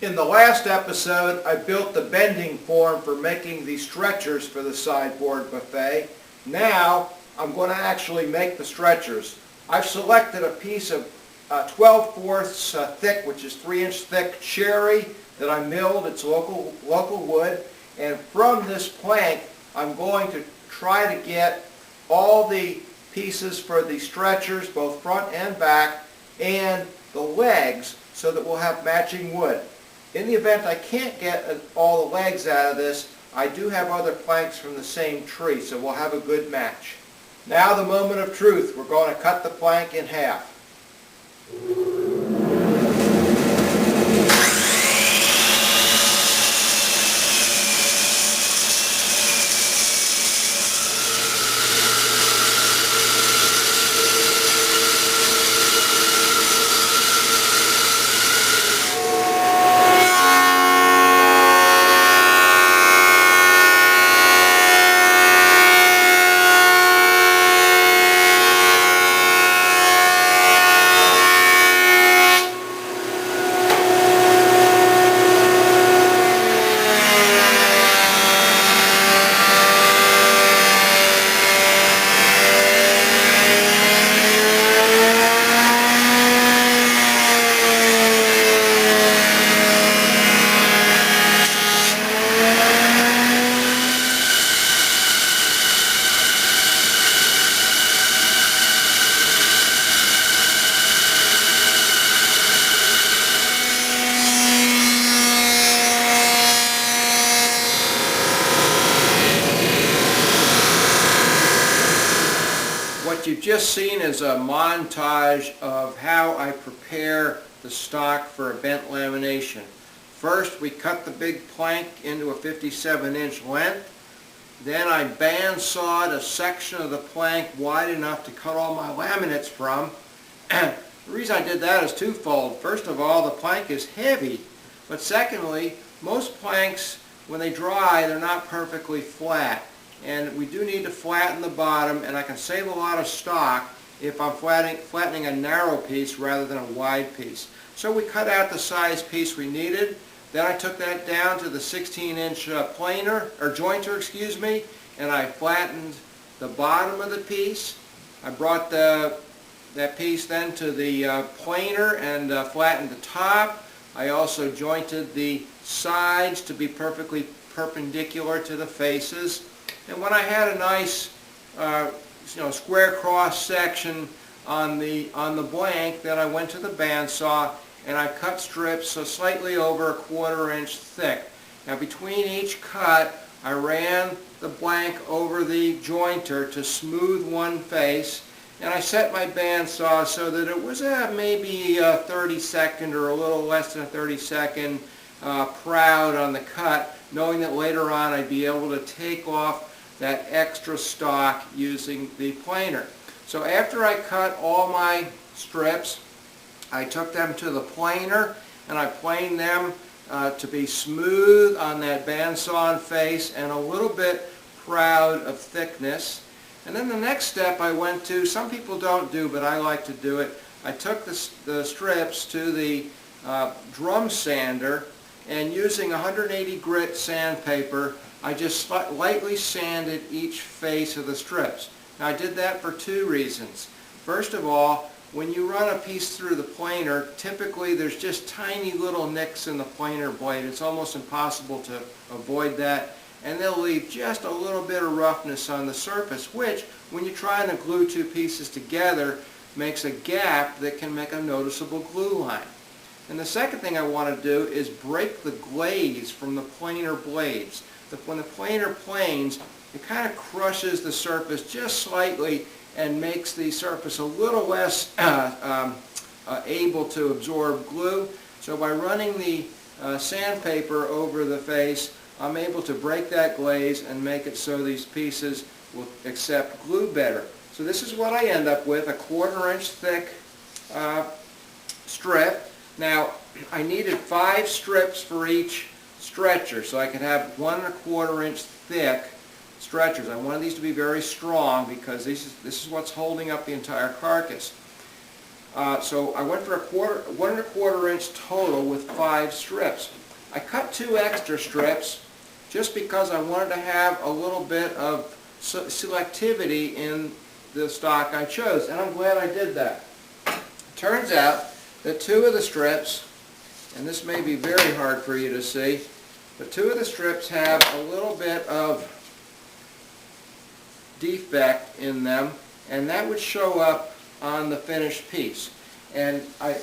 In the last episode, I built the bending form for making the stretchers for the sideboard buffet. Now, I'm going to actually make the stretchers. I've selected a piece of 12/4 thick, which is 3-inch thick cherry that I milled. It's local wood. And from this plank, I'm going to try to get all the pieces for the stretchers, both front and back, and the legs, so that we'll have matching wood. In the event I can't get all the legs out of this, I do have other planks from the same tree, so we'll have a good match. Now the moment of truth. We're going to cut the plank in half. What you've just seen is a montage of how I prepare the stock for a bent lamination. First, we cut the big plank into a 57-inch length. Then I bandsawed a section of the plank wide enough to cut all my laminates from. The reason I did that is twofold. First of all, the plank is heavy, but secondly, most planks, when they dry, they're not perfectly flat. And we do need to flatten the bottom, and I can save a lot of stock if I'm flattening a narrow piece rather than a wide piece. So we cut out the size piece we needed. Then I took that down to the 16-inch planer, or jointer, excuse me, and I flattened the bottom of the piece. I brought that piece then to the planer and flattened the top. I also jointed the sides to be perfectly perpendicular to the faces. And when I had a nice square cross section on the blank, then I went to the bandsaw and I cut strips slightly over 1/4 inch thick. Now between each cut, I ran the blank over the jointer to smooth one face, and I set my bandsaw so that it was maybe a 30-second or a little less than a 30-second proud on the cut, knowing that later on I'd be able to take off that extra stock using the planer. So after I cut all my strips, I took them to the planer and I planed them to be smooth on that bandsaw face and a little bit proud of thickness. And then the next step I went to, some people don't do, but I like to do it. I took the strips to the drum sander, and using 180 grit sandpaper, I just lightly sanded each face of the strips. Now I did that for two reasons. First of all, when you run a piece through the planer, typically there's just tiny little nicks in the planer blade. It's almost impossible to avoid that, and they'll leave just a little bit of roughness on the surface, which, when you're trying to glue two pieces together, makes a gap that can make a noticeable glue line. And the second thing I want to do is break the glaze from the planer blades. When the planer planes, it kind of crushes the surface just slightly and makes the surface a little less able to absorb glue. So by running the sandpaper over the face, I'm able to break that glaze and make it so these pieces will accept glue better. So this is what I end up with, a 1/4 inch thick strip. Now I needed 5 strips for each stretcher, so I could have 1 1/4 inch thick stretchers. I wanted these to be very strong because this is what's holding up the entire carcass. So I went for 1 1/4 inch total with 5 strips. I cut 2 extra strips just because I wanted to have a little bit of selectivity in the stock I chose, and I'm glad I did that. Turns out that 2 of the strips, and this may be very hard for you to see, but 2 of the strips have a little bit of defect in them, and that would show up on the finished piece. And I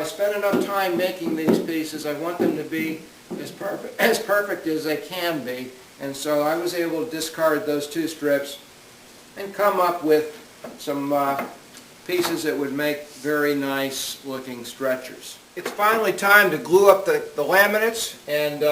spent enough time making these pieces. I want them to be as perfect as they can be, and so I was able to discard those 2 strips and come up with some pieces that would make very nice looking stretchers. It's finally time to glue up the laminates, and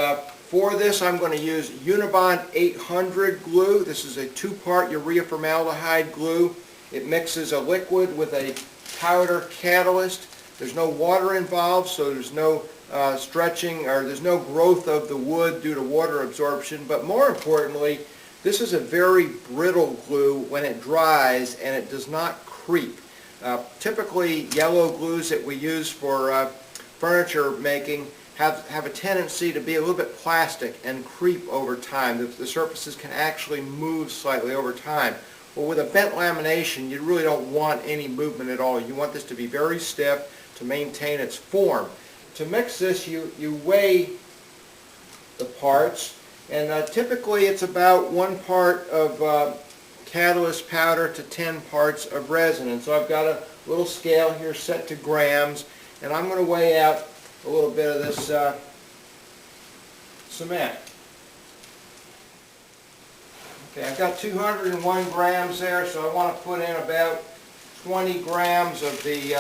for this I'm going to use Unibond 800 glue. This is a 2-part urea formaldehyde glue. It mixes a liquid with a powder catalyst. There's no water involved, so there's no stretching, or there's no growth of the wood due to water absorption, but more importantly, this is a very brittle glue when it dries, and it does not creep. Typically, yellow glues that we use for furniture making have a tendency to be a little bit plastic and creep over time. The surfaces can actually move slightly over time. Well, with a bent lamination, you really don't want any movement at all. You want this to be very stiff to maintain its form. To mix this, you weigh the parts, and typically it's about 1 part of catalyst powder to 10 parts of resin. And so I've got a little scale here set to grams, and I'm going to weigh out a little bit of this cement. Okay, I've got 201 grams there, so I want to put in about 20 grams of the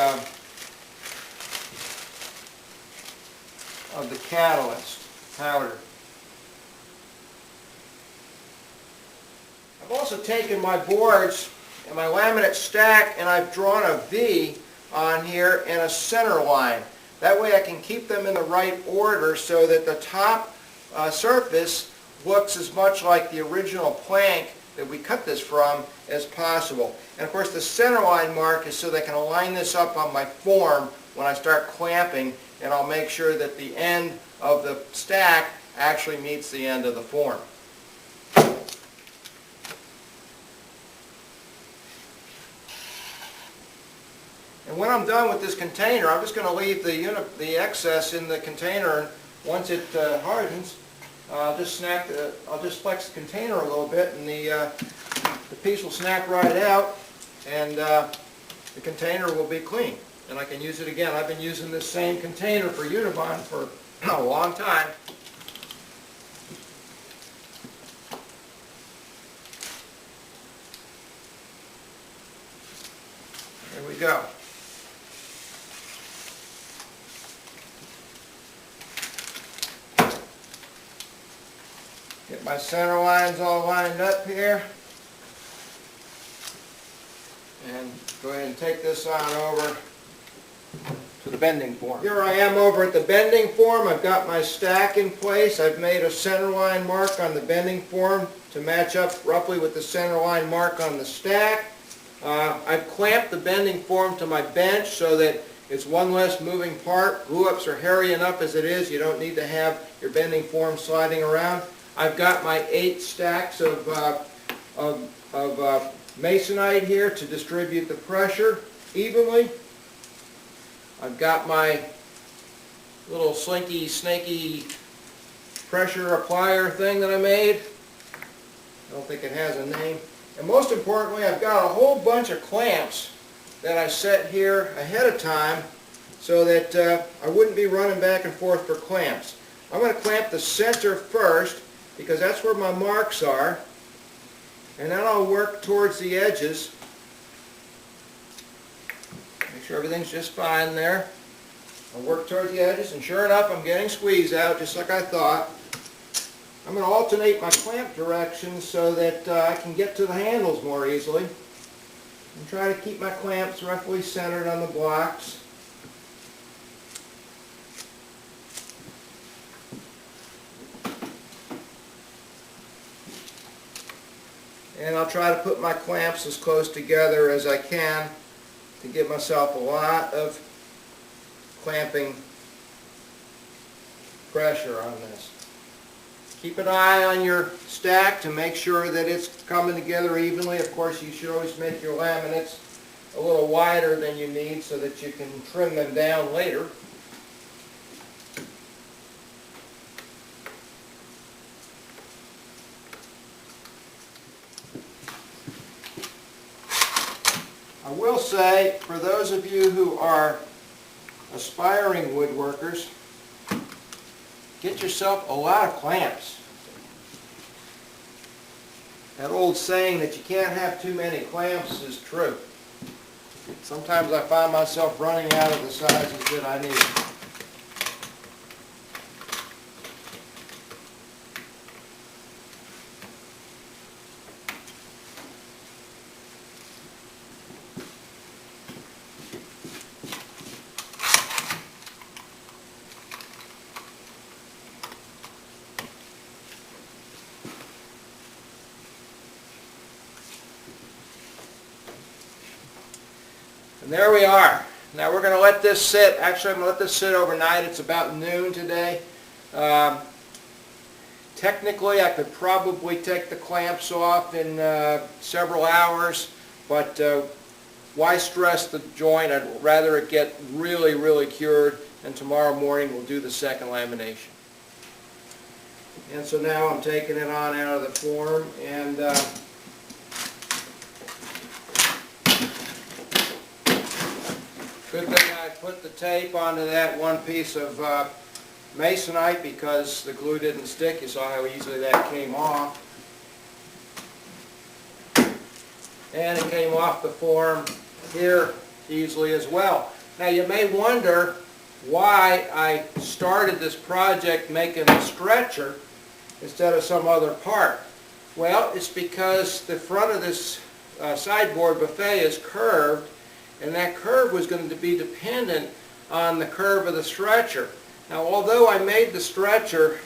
catalyst powder. I've also taken my boards and my laminate stack, and I've drawn a V on here and a center line. That way I can keep them in the right order so that the top surface looks as much like the original plank that we cut this from as possible. And of course the center line mark is so that I can align this up on my form when I start clamping, and I'll make sure that the end of the stack actually meets the end of the form. And when I'm done with this container, I'm just going to leave the excess in the container, and once it hardens, I'll just flex the container a little bit, and the piece will snap right out, and the container will be clean, and I can use it again. I've been using this same container for Unibond for a long time. There we go. Get my center lines all lined up here, and go ahead and take this on over to the bending form. Here I am over at the bending form. I've got my stack in place. I've made a center line mark on the bending form to match up roughly with the center line mark on the stack. I've clamped the bending form to my bench so that it's one less moving part. Glue-ups are hairy enough as it is. You don't need to have your bending form sliding around. I've got my 8 stacks of masonite here to distribute the pressure evenly. I've got my little slinky, snaky pressure applier thing that I made. I don't think it has a name. And most importantly, I've got a whole bunch of clamps that I set here ahead of time so that I wouldn't be running back and forth for clamps. I'm going to clamp the center first because that's where my marks are, and then I'll work towards the edges. Make sure everything's just fine there. I'll work towards the edges, and sure enough, I'm getting squeeze out just like I thought. I'm going to alternate my clamp directions so that I can get to the handles more easily, and try to keep my clamps roughly centered on the blocks. And I'll try to put my clamps as close together as I can to give myself a lot of clamping pressure on this. Keep an eye on your stack to make sure that it's coming together evenly. Of course, you should always make your laminates a little wider than you need so that you can trim them down later. I will say, for those of you who are aspiring woodworkers, get yourself a lot of clamps. That old saying that you can't have too many clamps is true. Sometimes I find myself running out of the sizes that I need. And there we are. Now we're going to let this sit. Actually, I'm going to let this sit overnight. It's about noon today. Technically, I could probably take the clamps off in several hours, but why stress the joint? I'd rather it get really, really cured, and tomorrow morning we'll do the second lamination. And so now I'm taking it on out of the form, and good thing I put the tape onto that one piece of masonite because the glue didn't stick. You saw how easily that came off. And it came off the form here easily as well. Now you may wonder why I started this project making a stretcher instead of some other part. Well, it's because the front of this sideboard buffet is curved, and that curve was going to be dependent on the curve of the stretcher. Now, although I made the stretcher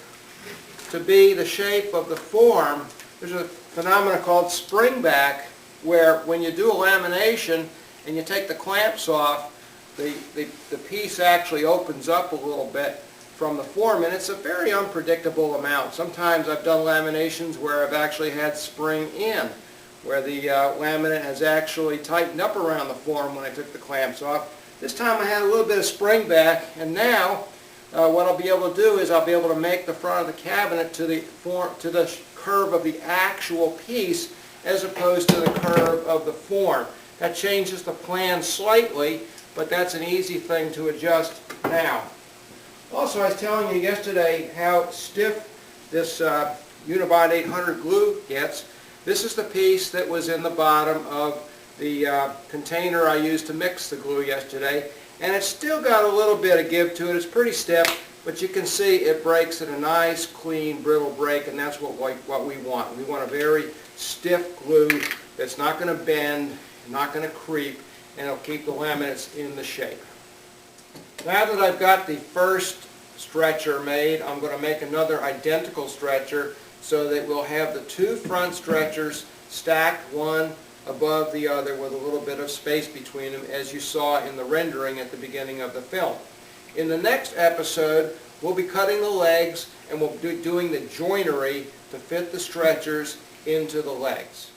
to be the shape of the form, there's a phenomenon called springback, where when you do a lamination and you take the clamps off, the piece actually opens up a little bit from the form, and it's a very unpredictable amount. Sometimes I've done laminations where I've actually had spring in, where the laminate has actually tightened up around the form when I took the clamps off. This time I had a little bit of spring back, and now what I'll be able to do is I'll be able to make the front of the cabinet to the curve of the actual piece as opposed to the curve of the form. That changes the plan slightly, but that's an easy thing to adjust now. Also, I was telling you yesterday how stiff this Unibond 800 glue gets. This is the piece that was in the bottom of the container I used to mix the glue yesterday, and it's still got a little bit of give to it. It's pretty stiff, but you can see it breaks at a nice, clean, brittle break, and that's what we want. We want a very stiff glue that's not going to bend, not going to creep, and it'll keep the laminates in the shape. Now that I've got the first stretcher made, I'm going to make another identical stretcher so that we'll have the two front stretchers stacked one above the other with a little bit of space between them, as you saw in the rendering at the beginning of the film. In the next episode, we'll be cutting the legs and we'll be doing the joinery to fit the stretchers into the legs.